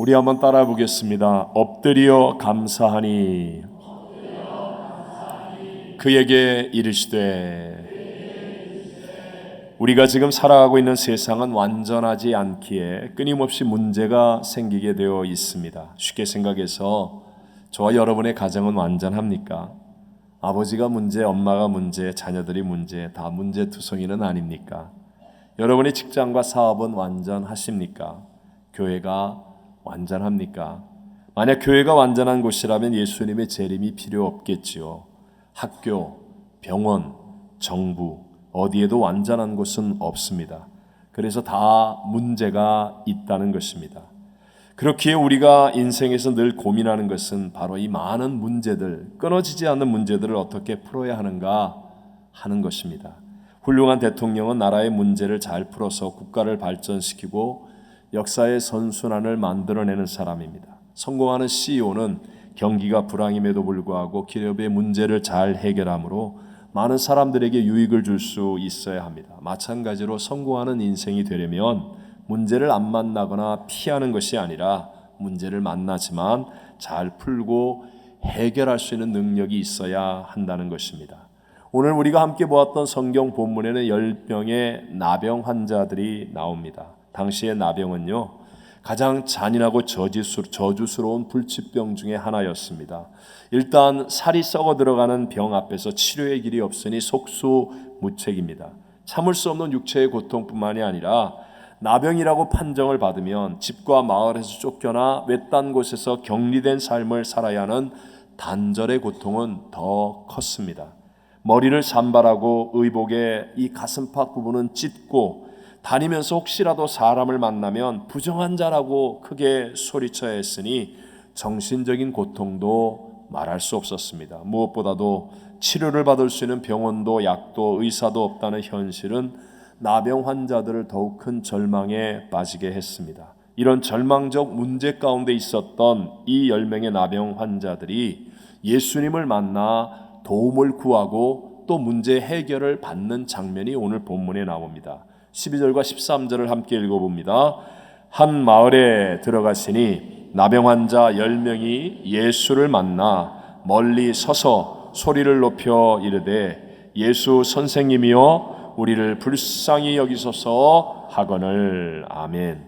우리 한번 따라 보겠습니다. 엎드려 감사하니 그에게 이르시되. 우리가 지금 살아가고 있는 세상은 완전하지 않기에 끊임없이 문제가 생기게 되어 있습니다. 쉽게 생각해서 저와 여러분의 가정은 완전합니까? 아버지가 문제, 엄마가 문제, 자녀들이 문제, 다 문제투성이는 아닙니까? 여러분의 직장과 사업은 완전하십니까? 교회가 완전합니까? 만약 교회가 완전한 곳이라면 예수님의 재림이 필요 없겠지요. 학교, 병원, 정부 어디에도 완전한 곳은 없습니다. 그래서 다 문제가 있다는 것입니다. 그렇기에 우리가 인생에서 늘 고민하는 것은 바로 이 많은 문제들, 끊어지지 않는 문제들을 어떻게 풀어야 하는가 하는 것입니다. 훌륭한 대통령은 나라의 문제를 잘 풀어서 국가를 발전시키고 역사의 선순환을 만들어내는 사람입니다. 성공하는 CEO는 경기가 불황임에도 불구하고 기업의 문제를 잘 해결함으로 많은 사람들에게 유익을 줄 수 있어야 합니다. 마찬가지로 성공하는 인생이 되려면 문제를 안 만나거나 피하는 것이 아니라 문제를 만나지만 잘 풀고 해결할 수 있는 능력이 있어야 한다는 것입니다. 오늘 우리가 함께 보았던 성경 본문에는 10명의 나병 환자들이 나옵니다. 당시의 나병은요, 가장 잔인하고 저주스러운 불치병 중에 하나였습니다. 일단 살이 썩어 들어가는 병 앞에서 치료의 길이 없으니 속수무책입니다. 참을 수 없는 육체의 고통뿐만이 아니라 나병이라고 판정을 받으면 집과 마을에서 쫓겨나 외딴 곳에서 격리된 삶을 살아야 하는 단절의 고통은 더 컸습니다. 머리를 산발하고 의복의 이 가슴팍 부분은 찢고 다니면서 혹시라도 사람을 만나면 부정한 자라고 크게 소리쳐야 했으니 정신적인 고통도 말할 수 없었습니다. 무엇보다도 치료를 받을 수 있는 병원도 약도 의사도 없다는 현실은 나병 환자들을 더욱 큰 절망에 빠지게 했습니다. 이런 절망적 문제 가운데 있었던 이 10명의 나병 환자들이 예수님을 만나 도움을 구하고 또 문제 해결을 받는 장면이 오늘 본문에 나옵니다. 12절과 13절을 함께 읽어봅니다. 한 마을에 들어가시니 나병 환자 10명이 예수를 만나 멀리 서서 소리를 높여 이르되 예수 선생님이여 우리를 불쌍히 여기소서 하거늘. 아멘.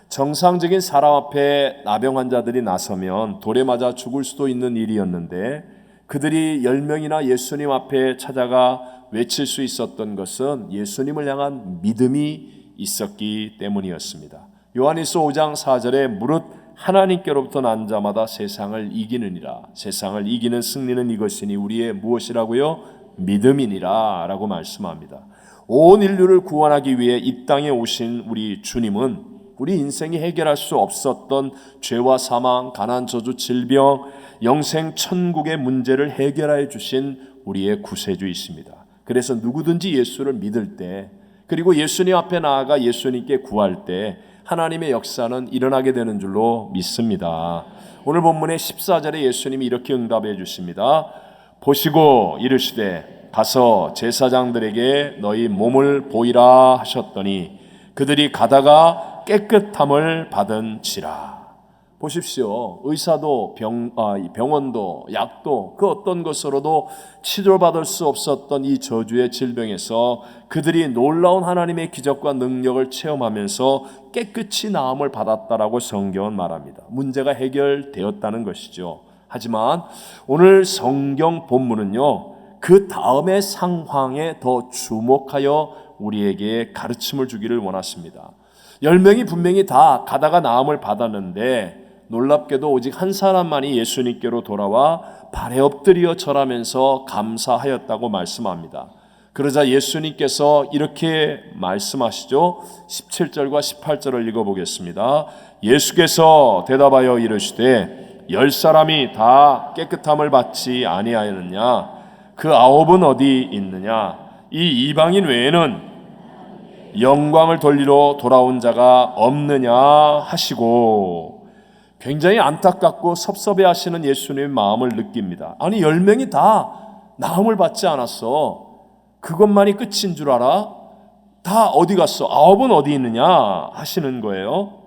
정상적인 사람 앞에 나병 환자들이 나서면 돌에 맞아 죽을 수도 있는 일이었는데 그들이 10명이나 예수님 앞에 찾아가 외칠 수 있었던 것은 예수님을 향한 믿음이 있었기 때문이었습니다. 요한일서 5장 4절에 무릇 하나님께로부터 난 자마다 세상을 이기느니라. 세상을 이기는 승리는 이것이니 우리의 무엇이라고요? 믿음이니라 라고 말씀합니다. 온 인류를 구원하기 위해 이 땅에 오신 우리 주님은 우리 인생이 해결할 수 없었던 죄와 사망, 가난, 저주, 질병, 영생, 천국의 문제를 해결해 주신 우리의 구세주이십니다. 그래서 누구든지 예수를 믿을 때 그리고 예수님 앞에 나아가 예수님께 구할 때 하나님의 역사는 일어나게 되는 줄로 믿습니다. 오늘 본문의 14절에 예수님이 이렇게 응답해 주십니다. 보시고 이르시되 가서 제사장들에게 너희 몸을 보이라 하셨더니 그들이 가다가 깨끗함을 받은지라. 보십시오. 의사도 병원도 약도 그 어떤 것으로도 치료받을 수 없었던 이 저주의 질병에서 그들이 놀라운 하나님의 기적과 능력을 체험하면서 깨끗이 나음을 받았다라고 성경은 말합니다. 문제가 해결되었다는 것이죠. 하지만 오늘 성경 본문은요, 그 다음의 상황에 더 주목하여 우리에게 가르침을 주기를 원하십니다. 10명이 분명히 다 가다가 나음을 받았는데 놀랍게도 오직 한 사람만이 예수님께로 돌아와 발에 엎드려 절하면서 감사하였다고 말씀합니다. 그러자 예수님께서 이렇게 말씀하시죠. 17절과 18절을 읽어보겠습니다. 예수께서 대답하여 이르시되 10사람이 다 깨끗함을 받지 아니하였느냐? 그 9은 어디 있느냐? 이 이방인 외에는 영광을 돌리러 돌아온 자가 없느냐 하시고, 굉장히 안타깝고 섭섭해하시는 예수님의 마음을 느낍니다. 아니 10명이 다 나음을 받지 않았어. 그것만이 끝인 줄 알아? 다 어디 갔어? 9은 어디 있느냐 하시는 거예요.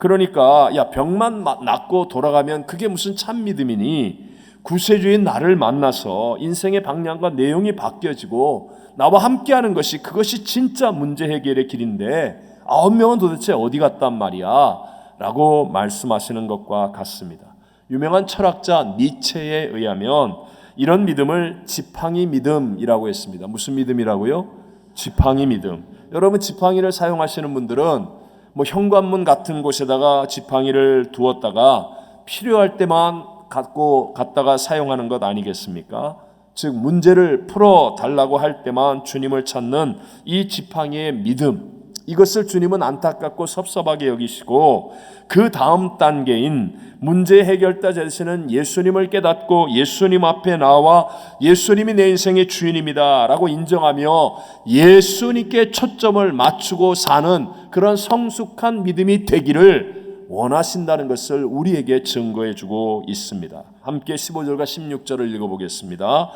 그러니까 야, 병만 낫고 돌아가면 그게 무슨 참 믿음이니? 구세주인 나를 만나서 인생의 방향과 내용이 바뀌어지고 나와 함께하는 것이, 그것이 진짜 문제 해결의 길인데 9명은 도대체 어디 갔단 말이야? 라고 말씀하시는 것과 같습니다. 유명한 철학자 니체에 의하면 이런 믿음을 지팡이 믿음이라고 했습니다. 무슨 믿음이라고요? 지팡이 믿음. 여러분, 지팡이를 사용하시는 분들은 뭐 현관문 같은 곳에다가 지팡이를 두었다가 필요할 때만 갖고 갔다가 사용하는 것 아니겠습니까? 즉 문제를 풀어 달라고 할 때만 주님을 찾는 이 지팡이의 믿음, 이것을 주님은 안타깝고 섭섭하게 여기시고 그 다음 단계인 문제 해결자 되시는 예수님을 깨닫고 예수님 앞에 나와 예수님이 내 인생의 주인입니다 라고 인정하며 예수님께 초점을 맞추고 사는 그런 성숙한 믿음이 되기를 원하신다는 것을 우리에게 증거해 주고 있습니다. 함께 15절과 16절을 읽어보겠습니다.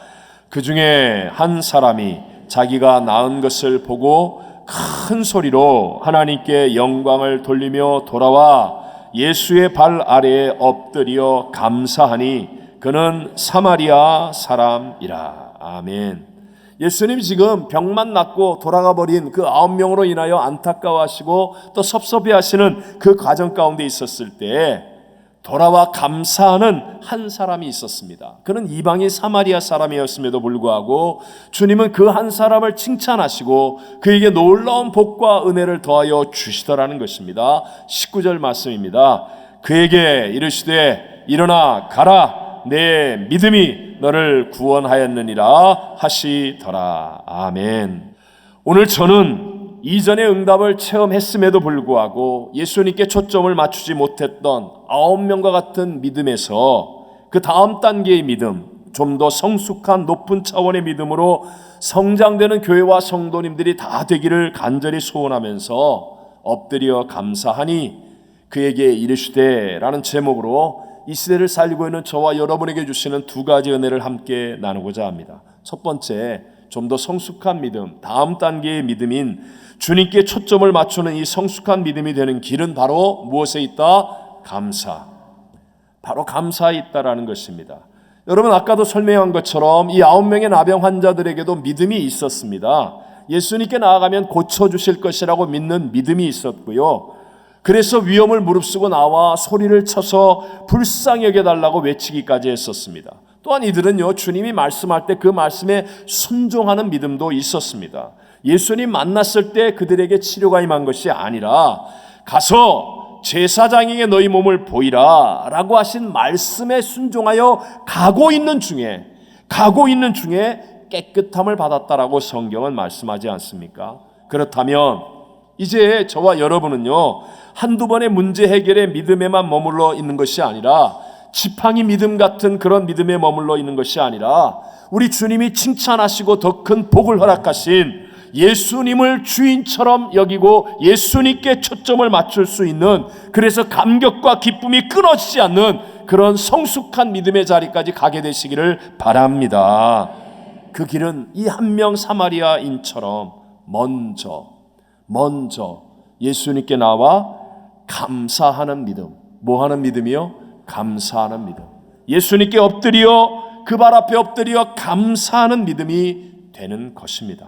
그 중에 한 사람이 자기가 낳은 것을 보고 큰 소리로 하나님께 영광을 돌리며 돌아와 예수의 발 아래에 엎드려 감사하니 그는 사마리아 사람이라. 아멘. 예수님 지금 병만 낫고 돌아가 버린 그 9명으로 인하여 안타까워하시고 또 섭섭해하시는 그 과정 가운데 있었을 때 돌아와 감사하는 한 사람이 있었습니다. 그는 이방인 사마리아 사람이었음에도 불구하고 주님은 그 한 사람을 칭찬하시고 그에게 놀라운 복과 은혜를 더하여 주시더라는 것입니다. 19절 말씀입니다. 그에게 이르시되 일어나 가라, 내 믿음이 너를 구원하였느니라 하시더라. 아멘. 오늘 저는 이전의 응답을 체험했음에도 불구하고 예수님께 초점을 맞추지 못했던 9명과 같은 믿음에서 그 다음 단계의 믿음, 좀 더 성숙한 높은 차원의 믿음으로 성장되는 교회와 성도님들이 다 되기를 간절히 소원하면서 엎드려 감사하니 그에게 이르시되 라는 제목으로 이 시대를 살고 있는 저와 여러분에게 주시는 두 가지 은혜를 함께 나누고자 합니다. 첫 번째, 좀 더 성숙한 믿음, 다음 단계의 믿음인 주님께 초점을 맞추는 이 성숙한 믿음이 되는 길은 바로 무엇에 있다? 감사. 바로 감사에 있다라는 것입니다. 여러분, 아까도 설명한 것처럼 이 9명의 나병 환자들에게도 믿음이 있었습니다. 예수님께 나아가면 고쳐주실 것이라고 믿는 믿음이 있었고요. 그래서 위험을 무릅쓰고 나와 소리를 쳐서 불쌍히 여겨달라고 외치기까지 했었습니다. 또한 이들은요, 주님이 말씀할 때 그 말씀에 순종하는 믿음도 있었습니다. 예수님 만났을 때 그들에게 치료가 임한 것이 아니라 가서 제사장에게 너희 몸을 보이라 라고 하신 말씀에 순종하여 가고 있는 중에 깨끗함을 받았다라고 성경은 말씀하지 않습니까? 그렇다면 이제 저와 여러분은요, 한두 번의 문제 해결의 믿음에만 머물러 있는 것이 아니라 지팡이 믿음 같은 그런 믿음에 머물러 있는 것이 아니라 우리 주님이 칭찬하시고 더 큰 복을 허락하신 예수님을 주인처럼 여기고 예수님께 초점을 맞출 수 있는, 그래서 감격과 기쁨이 끊어지지 않는 그런 성숙한 믿음의 자리까지 가게 되시기를 바랍니다. 그 길은 이 한 명 사마리아인처럼 먼저 예수님께 나와 감사하는 믿음. 뭐 하는 믿음이요? 감사하는 믿음. 예수님께 엎드려 그 발 앞에 엎드려 감사하는 믿음이 되는 것입니다.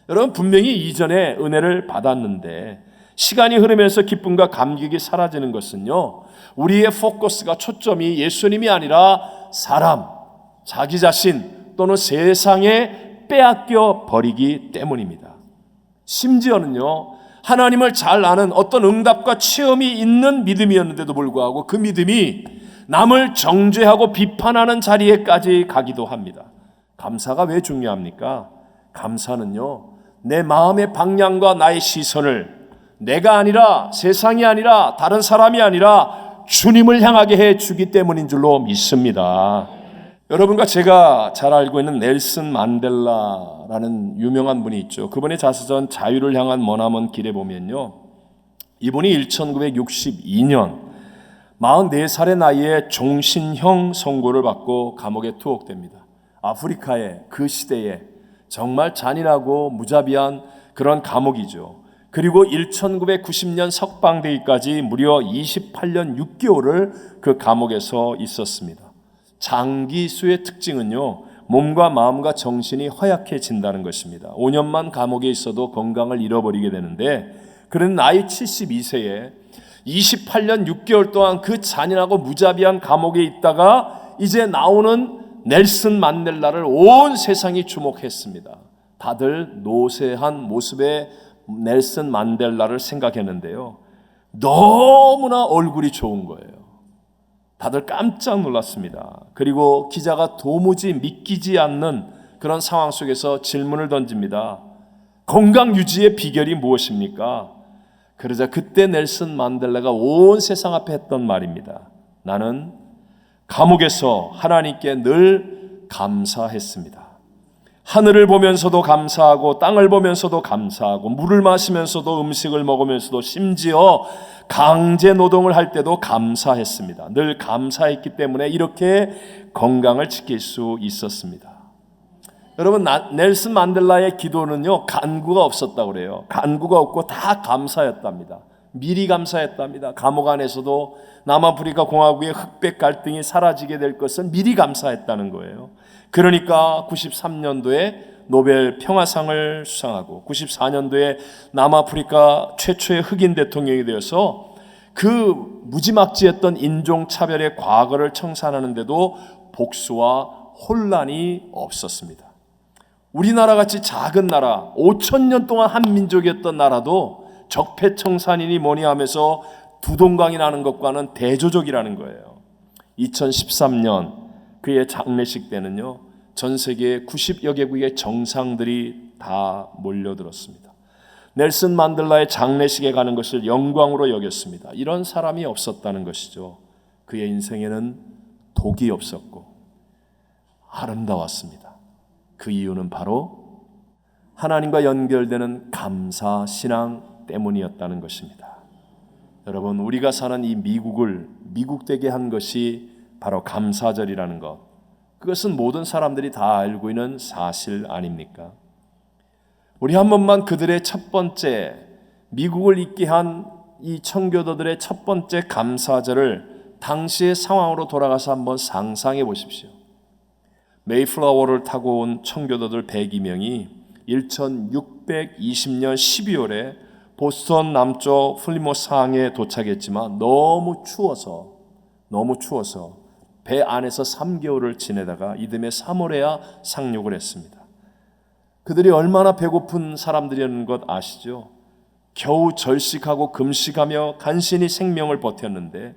여러분, 분명히 이전에 은혜를 받았는데 시간이 흐르면서 기쁨과 감격이 사라지는 것은요, 우리의 포커스가 초점이 예수님이 아니라 사람, 자기 자신 또는 세상에 빼앗겨 버리기 때문입니다. 심지어는요, 하나님을 잘 아는 어떤 응답과 체험이 있는 믿음이었는데도 불구하고 그 믿음이 남을 정죄하고 비판하는 자리에까지 가기도 합니다. 감사가 왜 중요합니까? 감사는요, 내 마음의 방향과 나의 시선을 내가 아니라, 세상이 아니라, 다른 사람이 아니라 주님을 향하게 해주기 때문인 줄로 믿습니다. 여러분과 제가 잘 알고 있는 넬슨 만델라라는 유명한 분이 있죠. 그분의 자서전 자유를 향한 머나먼 길에 보면요, 이분이 1962년 44살의 나이에 종신형 선고를 받고 감옥에 투옥됩니다. 아프리카의 그 시대에 정말 잔인하고 무자비한 그런 감옥이죠. 그리고 1990년 석방되기까지 무려 28년 6개월을 그 감옥에서 있었습니다. 장기수의 특징은요, 몸과 마음과 정신이 허약해진다는 것입니다. 5년만 감옥에 있어도 건강을 잃어버리게 되는데, 그는 나이 72세에 28년 6개월 동안 그 잔인하고 무자비한 감옥에 있다가 이제 나오는 넬슨 만델라를 온 세상이 주목했습니다. 다들 노쇠한 모습의 넬슨 만델라를 생각했는데요, 너무나 얼굴이 좋은 거예요. 다들 깜짝 놀랐습니다. 그리고 기자가 도무지 믿기지 않는 그런 상황 속에서 질문을 던집니다. 건강 유지의 비결이 무엇입니까? 그러자 그때 넬슨 만델라가 온 세상 앞에 했던 말입니다. 나는 감옥에서 하나님께 늘 감사했습니다. 하늘을 보면서도 감사하고 땅을 보면서도 감사하고 물을 마시면서도 음식을 먹으면서도 심지어 강제 노동을 할 때도 감사했습니다. 늘 감사했기 때문에 이렇게 건강을 지킬 수 있었습니다. 여러분, 넬슨 만델라의 기도는요, 간구가 없었다고 그래요. 간구가 없고 다 감사였답니다. 미리 감사했답니다. 감옥 안에서도 남아프리카 공화국의 흑백 갈등이 사라지게 될 것을 미리 감사했다는 거예요. 그러니까 93년도에 노벨 평화상을 수상하고 94년도에 남아프리카 최초의 흑인 대통령이 되어서 그 무지막지했던 인종차별의 과거를 청산하는데도 복수와 혼란이 없었습니다. 우리나라 같이 작은 나라, 5,000년 동안 한 민족이었던 나라도 적폐청산이니 뭐니 하면서 두동강이 나는 것과는 대조적이라는 거예요. 2013년 그의 장례식 때는요, 전 세계 90여 개국의 정상들이 다 몰려들었습니다. 넬슨 만델라의 장례식에 가는 것을 영광으로 여겼습니다. 이런 사람이 없었다는 것이죠. 그의 인생에는 독이 없었고 아름다웠습니다. 그 이유는 바로 하나님과 연결되는 감사 신앙 때문이었다는 것입니다. 여러분, 우리가 사는 이 미국을 미국되게 한 것이 바로 감사절이라는 것, 그것은 모든 사람들이 다 알고 있는 사실 아닙니까? 우리 한 번만 그들의 첫 번째, 미국을 있게 한 이 청교도들의 첫 번째 감사절을 당시의 상황으로 돌아가서 한번 상상해 보십시오. 메이플라워를 타고 온 청교도들 102명이 1620년 12월에 보스턴 남쪽 플리모스 항에 도착했지만 너무 추워서 배 안에서 3개월을 지내다가 이듬해 3월에야 상륙을 했습니다. 그들이 얼마나 배고픈 사람들이라는 것 아시죠? 겨우 절식하고 금식하며 간신히 생명을 버텼는데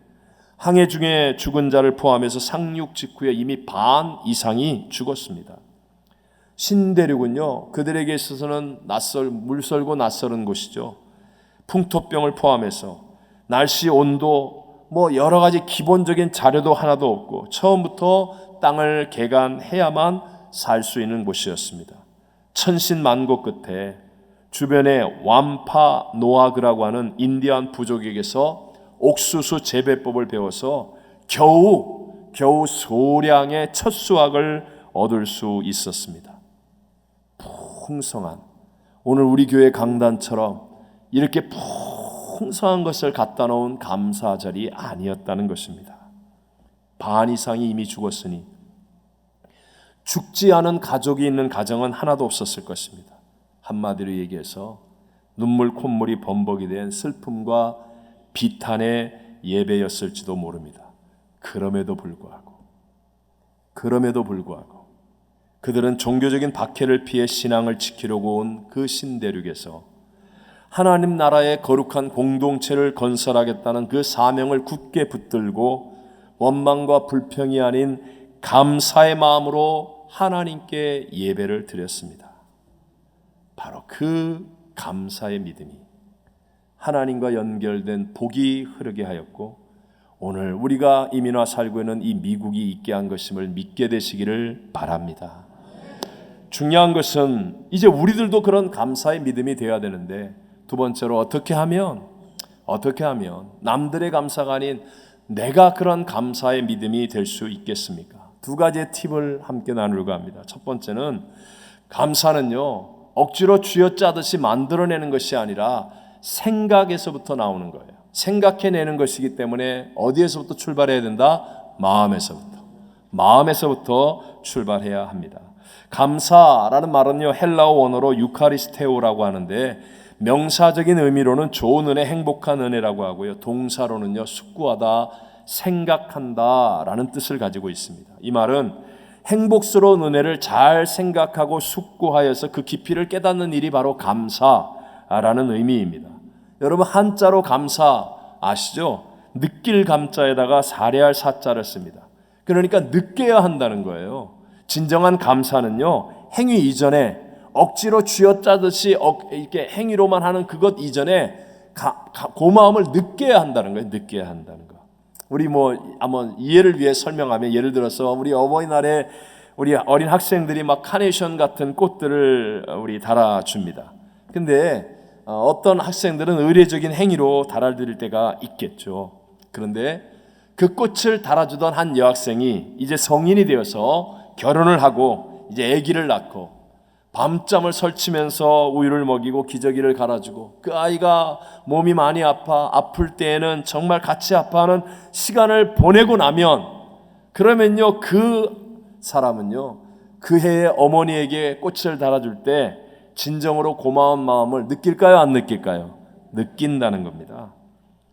항해 중에 죽은 자를 포함해서 상륙 직후에 이미 반 이상이 죽었습니다. 신대륙은요, 그들에게 있어서는 물설고 낯설은 곳이죠. 풍토병을 포함해서 날씨, 온도, 여러 가지 기본적인 자료도 하나도 없고 처음부터 땅을 개간해야만 살 수 있는 곳이었습니다. 천신만고 끝에 주변에 왬파노아그라고 하는 인디안 부족에게서 옥수수 재배법을 배워서 겨우 소량의 첫 수확을 얻을 수 있었습니다. 풍성한, 오늘 우리 교회 강단처럼 이렇게 풍성한 것을 갖다 놓은 감사절이 아니었다는 것입니다. 반 이상이 이미 죽었으니 죽지 않은 가족이 있는 가정은 하나도 없었을 것입니다. 한마디로 얘기해서 눈물 콧물이 범벅이 된 슬픔과 비탄의 예배였을지도 모릅니다. 그럼에도 불구하고 그들은 종교적인 박해를 피해 신앙을 지키려고 온 그 신대륙에서 하나님 나라의 거룩한 공동체를 건설하겠다는 그 사명을 굳게 붙들고 원망과 불평이 아닌 감사의 마음으로 하나님께 예배를 드렸습니다. 바로 그 감사의 믿음이 하나님과 연결된 복이 흐르게 하였고 오늘 우리가 이민와 살고 있는 이 미국이 있게 한 것임을 믿게 되시기를 바랍니다. 중요한 것은 이제 우리들도 그런 감사의 믿음이 되어야 되는데, 두 번째로 어떻게 하면 남들의 감사가 아닌 내가 그런 감사의 믿음이 될 수 있겠습니까? 두 가지의 팁을 함께 나누려고 합니다. 첫 번째는 감사는요, 억지로 쥐어짜듯이 만들어내는 것이 아니라 생각에서부터 나오는 거예요. 생각해내는 것이기 때문에 어디에서부터 출발해야 된다? 마음에서부터 출발해야 합니다. 감사라는 말은요, 헬라어 원어로 유카리스테오라고 하는데 명사적인 의미로는 좋은 은혜, 행복한 은혜라고 하고요, 동사로는요, 숙고하다, 생각한다라는 뜻을 가지고 있습니다. 이 말은 행복스러운 은혜를 잘 생각하고 숙고하여서 그 깊이를 깨닫는 일이 바로 감사라는 의미입니다. 여러분, 한자로 감사 아시죠? 느낄 감자에다가 사례할 사자를 씁니다. 그러니까 느껴야 한다는 거예요. 진정한 감사는요, 행위 이전에 억지로 쥐어짜듯이 이렇게 행위로만 하는 그것 이전에 고마움을 느껴야 한다는 거예요. 느껴야 한다는 거. 우리 한번 이해를 위해 설명하면, 예를 들어서 우리 어버이날에 우리 어린 학생들이 막 카네이션 같은 꽃들을 우리 달아줍니다. 근데 어떤 학생들은 의례적인 행위로 달아드릴 때가 있겠죠. 그런데 그 꽃을 달아주던 한 여학생이 이제 성인이 되어서 결혼을 하고 이제 아기를 낳고 밤잠을 설치면서 우유를 먹이고 기저귀를 갈아주고, 그 아이가 몸이 많이 아플 때에는 정말 같이 아파하는 시간을 보내고 나면, 그러면요, 그 사람은요, 그 해에 어머니에게 꽃을 달아줄 때 진정으로 고마운 마음을 느낄까요? 안 느낄까요? 느낀다는 겁니다.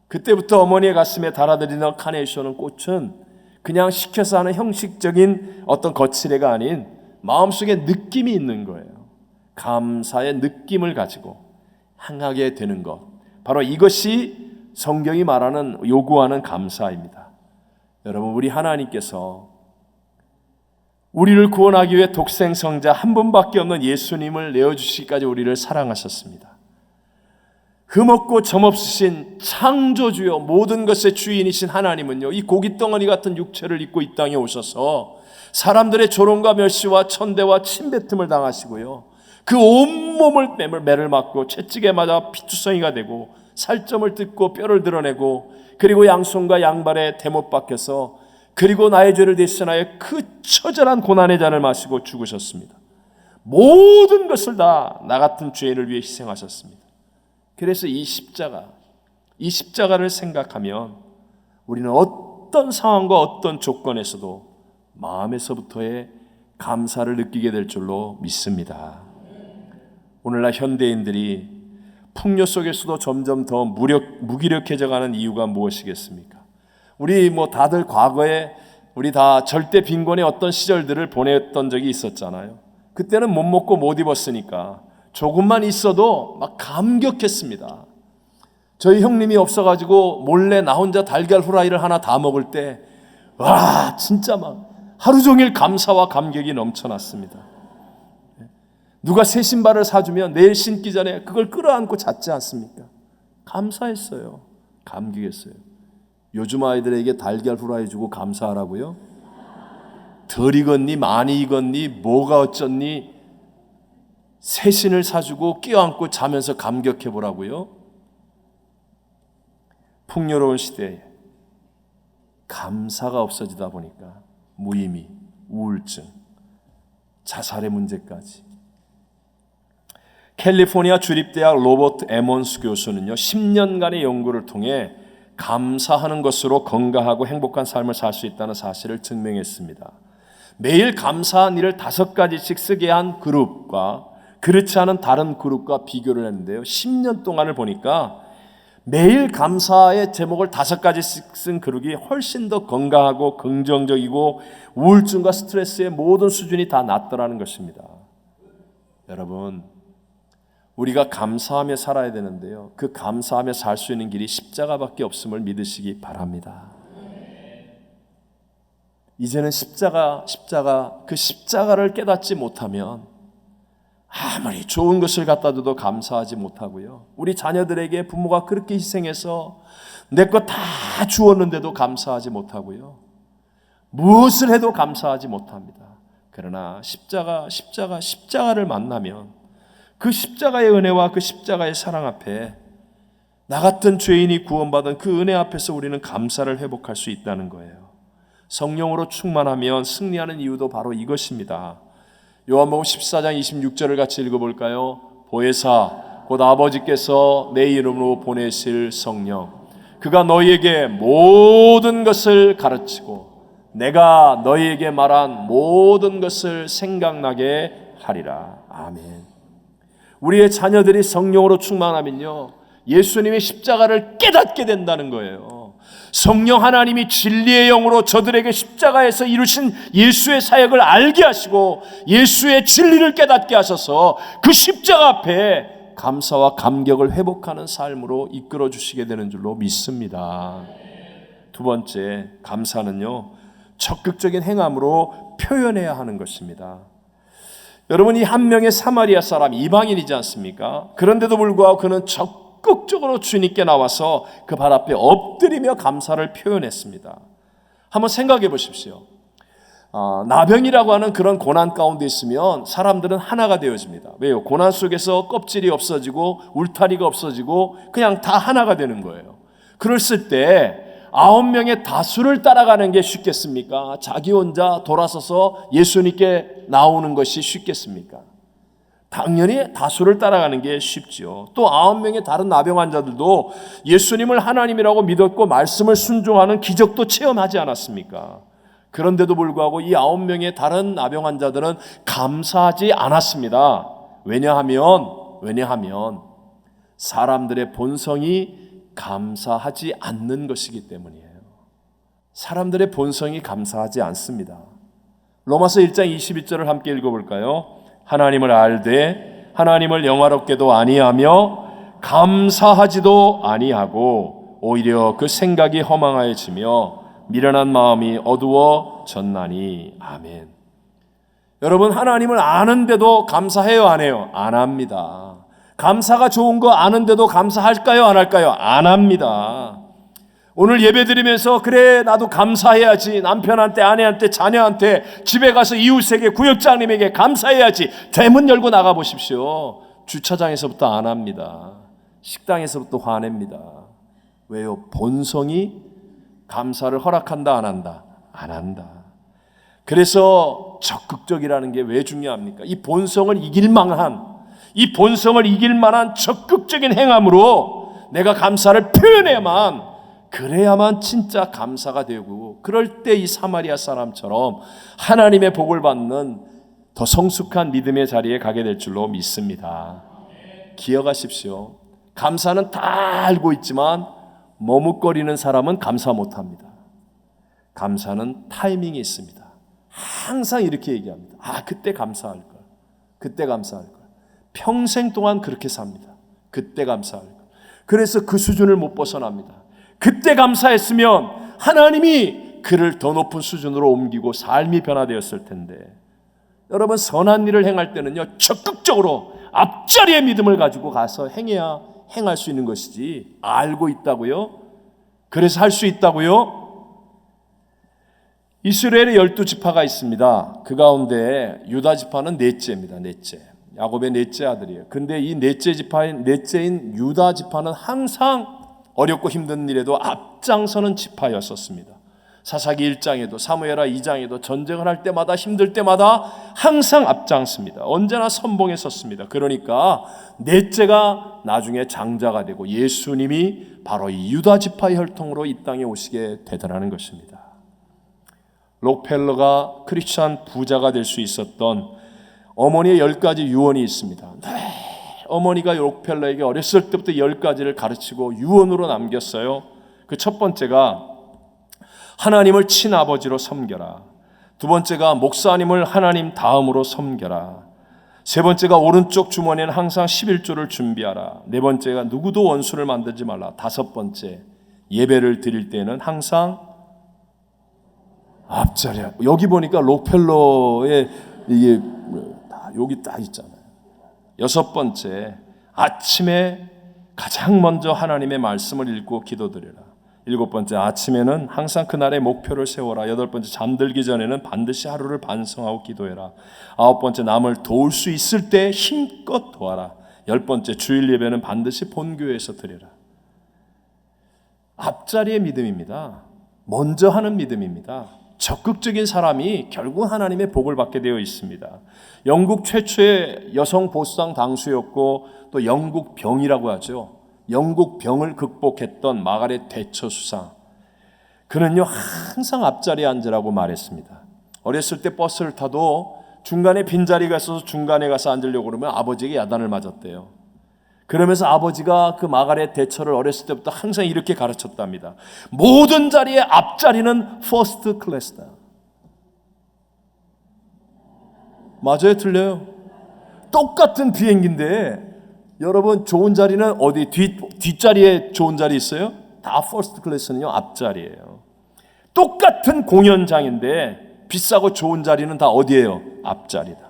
그때부터 어머니의 가슴에 달아드리는 카네이션은, 꽃은 그냥 시켜서 하는 형식적인 어떤 거칠애가 아닌 마음속에 느낌이 있는 거예요. 감사의 느낌을 가지고 향하게 되는 것, 바로 이것이 성경이 말하는, 요구하는 감사입니다. 여러분, 우리 하나님께서 우리를 구원하기 위해 독생성자 한 분밖에 없는 예수님을 내어주시기까지 우리를 사랑하셨습니다. 흠없고 점없으신 창조주요 모든 것의 주인이신 하나님은요, 이 고깃덩어리 같은 육체를 입고 이 땅에 오셔서 사람들의 조롱과 멸시와 천대와 침뱉음을 당하시고요, 그 온몸을 매를 맞고 채찍에 맞아 피투성이가 되고 살점을 뜯고 뼈를 드러내고, 그리고 양손과 양발에 대못 박혀서, 그리고 나의 죄를 대신하여 그 처절한 고난의 잔을 마시고 죽으셨습니다. 모든 것을 다 나 같은 죄인을 위해 희생하셨습니다. 그래서 이 십자가를 생각하면 우리는 어떤 상황과 어떤 조건에서도 마음에서부터의 감사를 느끼게 될 줄로 믿습니다. 오늘날 현대인들이 풍요 속에서도 점점 더 무기력해져 가는 이유가 무엇이겠습니까? 우리 다들 과거에 우리 다 절대 빈곤의 어떤 시절들을 보냈던 적이 있었잖아요. 그때는 못 먹고 못 입었으니까 조금만 있어도 막 감격했습니다. 저희 형님이 없어가지고 몰래 나 혼자 달걀 후라이를 하나 다 먹을 때, 와, 진짜 막 하루 종일 감사와 감격이 넘쳐났습니다. 누가 새 신발을 사주면 내일 신기 전에 그걸 끌어안고 잤지 않습니까? 감사했어요. 감격했어요. 요즘 아이들에게 달걀 후라이 주고 감사하라고요? 덜 익었니 많이 익었니 뭐가 어쩌니 새 신을 사주고 끼어안고 자면서 감격해보라고요? 풍요로운 시대에 감사가 없어지다 보니까 무의미, 우울증, 자살의 문제까지. 캘리포니아 주립대학 로버트 에몬스 교수는요, 10년간의 연구를 통해 감사하는 것으로 건강하고 행복한 삶을 살 수 있다는 사실을 증명했습니다. 매일 감사한 일을 5가지씩 쓰게 한 그룹과 그렇지 않은 다른 그룹과 비교를 했는데요, 10년 동안을 보니까 매일 감사의 제목을 5가지씩 쓴 그룹이 훨씬 더 건강하고 긍정적이고 우울증과 스트레스의 모든 수준이 다 낮더라는 것입니다. 여러분, 우리가 감사하며 살아야 되는데요, 그 감사하며 살 수 있는 길이 십자가밖에 없음을 믿으시기 바랍니다. 이제는 그 십자가를 깨닫지 못하면 아무리 좋은 것을 갖다 줘도 감사하지 못하고요, 우리 자녀들에게 부모가 그렇게 희생해서 내 것 다 주었는데도 감사하지 못하고요, 무엇을 해도 감사하지 못합니다. 그러나 십자가를 만나면 그 십자가의 은혜와 그 십자가의 사랑 앞에 나 같은 죄인이 구원받은 그 은혜 앞에서 우리는 감사를 회복할 수 있다는 거예요. 성령으로 충만하면 승리하는 이유도 바로 이것입니다. 요한복음 14장 26절을 같이 읽어볼까요? 보혜사 곧 아버지께서 내 이름으로 보내실 성령, 그가 너희에게 모든 것을 가르치고 내가 너희에게 말한 모든 것을 생각나게 하리라. 아멘. 우리의 자녀들이 성령으로 충만하면요, 예수님의 십자가를 깨닫게 된다는 거예요. 성령 하나님이 진리의 영으로 저들에게 십자가에서 이루신 예수의 사역을 알게 하시고 예수의 진리를 깨닫게 하셔서 그 십자가 앞에 감사와 감격을 회복하는 삶으로 이끌어 주시게 되는 줄로 믿습니다. 두 번째, 감사는요, 적극적인 행함으로 표현해야 하는 것입니다. 여러분, 이 한 명의 사마리아 사람, 이방인이지 않습니까? 그런데도 불구하고 그는 적극적으로 주님께 나와서 그 발 앞에 엎드리며 감사를 표현했습니다. 한번 생각해 보십시오. 나병이라고 하는 그런 고난 가운데 있으면 사람들은 하나가 되어집니다. 왜요? 고난 속에서 껍질이 없어지고 울타리가 없어지고 그냥 다 하나가 되는 거예요. 그랬을 때 9명의 다수를 따라가는 게 쉽겠습니까? 자기 혼자 돌아서서 예수님께 나오는 것이 쉽겠습니까? 당연히 다수를 따라가는 게 쉽죠. 또 9명의 다른 나병 환자들도 예수님을 하나님이라고 믿었고 말씀을 순종하는 기적도 체험하지 않았습니까? 그런데도 불구하고 이 9명의 다른 나병 환자들은 감사하지 않았습니다. 왜냐하면 사람들의 본성이 감사하지 않는 것이기 때문이에요. 사람들의 본성이 감사하지 않습니다. 로마서 1장 22절을 함께 읽어볼까요? 하나님을 알되 하나님을 영화롭게도 아니하며 감사하지도 아니하고 오히려 그 생각이 허망하여지며 미련한 마음이 어두워졌나니. 아멘. 여러분, 하나님을 아는데도 감사해요, 안 해요? 안 합니다. 감사가 좋은 거 아는데도 감사할까요, 안 할까요? 안 합니다. 오늘 예배 드리면서 그래 나도 감사해야지, 남편한테, 아내한테, 자녀한테, 집에 가서 이웃에게, 구역장님에게 감사해야지, 대문 열고 나가 보십시오. 주차장에서부터 안 합니다. 식당에서부터 화냅니다. 왜요? 본성이 감사를 허락한다, 안 한다? 안 한다. 그래서 적극적이라는 게 왜 중요합니까? 이 본성을 이길 만한 적극적인 행함으로 내가 감사를 그래야만 진짜 감사가 되고, 그럴 때 이 사마리아 사람처럼 하나님의 복을 받는 더 성숙한 믿음의 자리에 가게 될 줄로 믿습니다. 기억하십시오. 감사는 다 알고 있지만 머뭇거리는 사람은 감사 못합니다. 감사는 타이밍이 있습니다. 항상 이렇게 얘기합니다. 그때 감사할 걸. 그때 감사할 걸. 평생 동안 그렇게 삽니다. 그때 감사할 걸. 그래서 그 수준을 못 벗어납니다. 그때 감사했으면 하나님이 그를 더 높은 수준으로 옮기고 삶이 변화되었을 텐데, 여러분, 선한 일을 행할 때는요, 적극적으로 앞자리의 믿음을 가지고 가서 행해야 행할 수 있는 것이지, 알고 있다고요? 그래서 할 수 있다고요? 이스라엘에 12지파가 있습니다. 그 가운데 유다 지파는 넷째입니다. 넷째. 야곱의 넷째 아들이에요. 근데 이 넷째인 유다 지파는 항상 어렵고 힘든 일에도 앞장서는 지파였었습니다. 사사기 1장에도 사무엘하 2장에도 전쟁을 할 때마다, 힘들 때마다 항상 앞장섭니다. 언제나 선봉에 섰습니다. 그러니까 넷째가 나중에 장자가 되고 예수님이 바로 이 유다 지파의 혈통으로 이 땅에 오시게 되더라는 것입니다. 록펠러가 크리스찬 부자가 될 수 있었던 어머니의 10가지 유언이 있습니다. 어머니가 록펠러에게 어렸을 때부터 10가지를 가르치고 유언으로 남겼어요. 그 첫 번째가 하나님을 친아버지로 섬겨라. 두 번째가 목사님을 하나님 다음으로 섬겨라. 세 번째가 오른쪽 주머니에는 항상 11조를 준비하라. 네 번째가 누구도 원수를 만들지 말라. 다섯 번째, 예배를 드릴 때는 항상 앞자리야. 여기 보니까 록펠러의 이게 여기 딱 있잖아요. 여섯 번째, 아침에 가장 먼저 하나님의 말씀을 읽고 기도드려라. 일곱 번째, 아침에는 항상 그날의 목표를 세워라. 여덟 번째, 잠들기 전에는 반드시 하루를 반성하고 기도해라. 아홉 번째, 남을 도울 수 있을 때 힘껏 도와라. 열 번째, 주일 예배는 반드시 본교회에서 드려라. 앞자리의 믿음입니다. 먼저 하는 믿음입니다. 적극적인 사람이 결국 하나님의 복을 받게 되어 있습니다. 영국 최초의 여성 보수당 당수였고 또 영국 병이라고 하죠. 영국 병을 극복했던 마가렛 대처 수상. 그는요 항상 앞자리에 앉으라고 말했습니다. 어렸을 때 버스를 타도 중간에 빈자리가 있어서 중간에 가서 앉으려고 그러면 아버지에게 야단을 맞았대요. 그러면서 아버지가 그 마가렛 대처를 어렸을 때부터 항상 이렇게 가르쳤답니다. 모든 자리의 앞자리는 퍼스트 클래스다. 맞아요? 틀려요? 똑같은 비행기인데 여러분 좋은 자리는 어디 뒷자리에 좋은 자리 있어요? 다 퍼스트 클래스는요 앞자리예요. 똑같은 공연장인데 비싸고 좋은 자리는 다 어디예요? 앞자리다.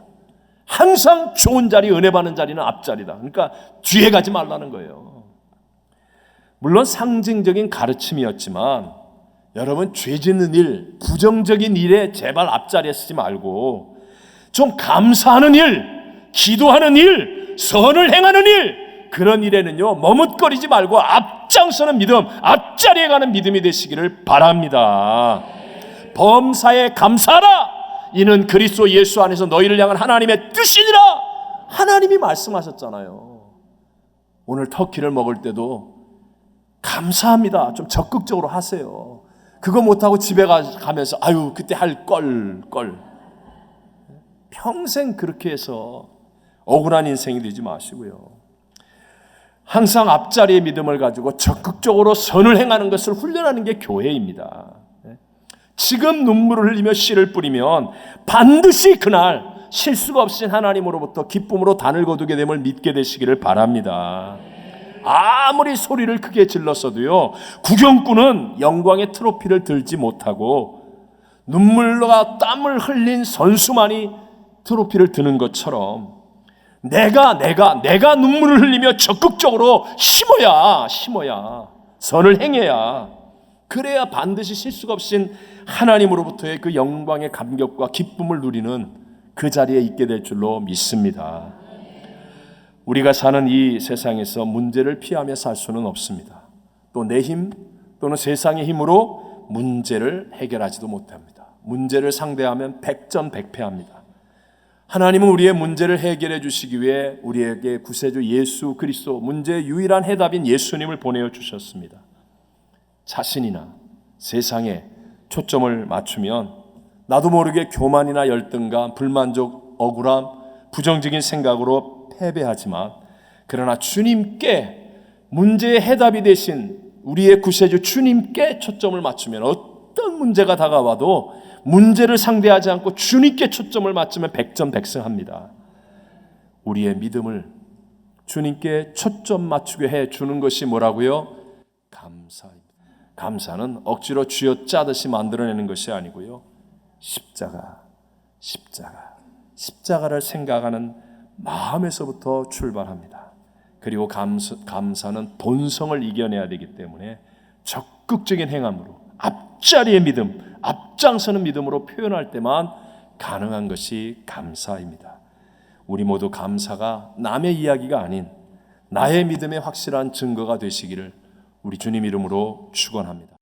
항상 좋은 자리, 은혜 받는 자리는 앞자리다. 그러니까 뒤에 가지 말라는 거예요. 물론 상징적인 가르침이었지만 여러분 죄 짓는 일, 부정적인 일에 제발 앞자리에 쓰지 말고 좀 감사하는 일, 기도하는 일, 선을 행하는 일, 그런 일에는요 머뭇거리지 말고 앞장서는 믿음, 앞자리에 가는 믿음이 되시기를 바랍니다. 범사에 감사하라. 이는 그리스도 예수 안에서 너희를 향한 하나님의 뜻이니라. 하나님이 말씀하셨잖아요. 오늘 터키를 먹을 때도 감사합니다. 좀 적극적으로 하세요. 그거 못하고 집에 가면서 아유 그때 할 걸. 평생 그렇게 해서 억울한 인생이 되지 마시고요. 항상 앞자리의 믿음을 가지고 적극적으로 선을 행하는 것을 훈련하는 게 교회입니다. 지금 눈물을 흘리며 씨를 뿌리면 반드시 그날 실수가 없인 하나님으로부터 기쁨으로 단을 거두게 됨을 믿게 되시기를 바랍니다. 아무리 소리를 크게 질렀어도요 구경꾼은 영광의 트로피를 들지 못하고 눈물과 땀을 흘린 선수만이 트로피를 드는 것처럼 내가 눈물을 흘리며 적극적으로 심어야 선을 행해야 그래야 반드시 실수가 없인 하나님으로부터의 그 영광의 감격과 기쁨을 누리는 그 자리에 있게 될 줄로 믿습니다. 우리가 사는 이 세상에서 문제를 피하며 살 수는 없습니다. 또 내 힘 또는 세상의 힘으로 문제를 해결하지도 못합니다. 문제를 상대하면 백전백패합니다. 하나님은 우리의 문제를 해결해 주시기 위해 우리에게 구세주 예수 그리스도, 문제의 유일한 해답인 예수님을 보내어 주셨습니다. 자신이나 세상에 초점을 맞추면 나도 모르게 교만이나 열등감, 불만족, 억울함, 부정적인 생각으로 패배하지만 그러나 주님께 문제의 해답이 되신 우리의 구세주 주님께 초점을 맞추면 어떤 문제가 다가와도 문제를 상대하지 않고 주님께 초점을 맞추면 백전백승합니다. 우리의 믿음을 주님께 초점 맞추게 해주는 것이 뭐라고요? 감사입니다. 감사는 억지로 쥐어짜듯이 만들어내는 것이 아니고요. 십자가를 생각하는 마음에서부터 출발합니다. 그리고 감사는 본성을 이겨내야 되기 때문에 적극적인 행함으로 앞자리의 믿음, 앞장서는 믿음으로 표현할 때만 가능한 것이 감사입니다. 우리 모두 감사가 남의 이야기가 아닌 나의 믿음의 확실한 증거가 되시기를 우리 주님 이름으로 축원합니다.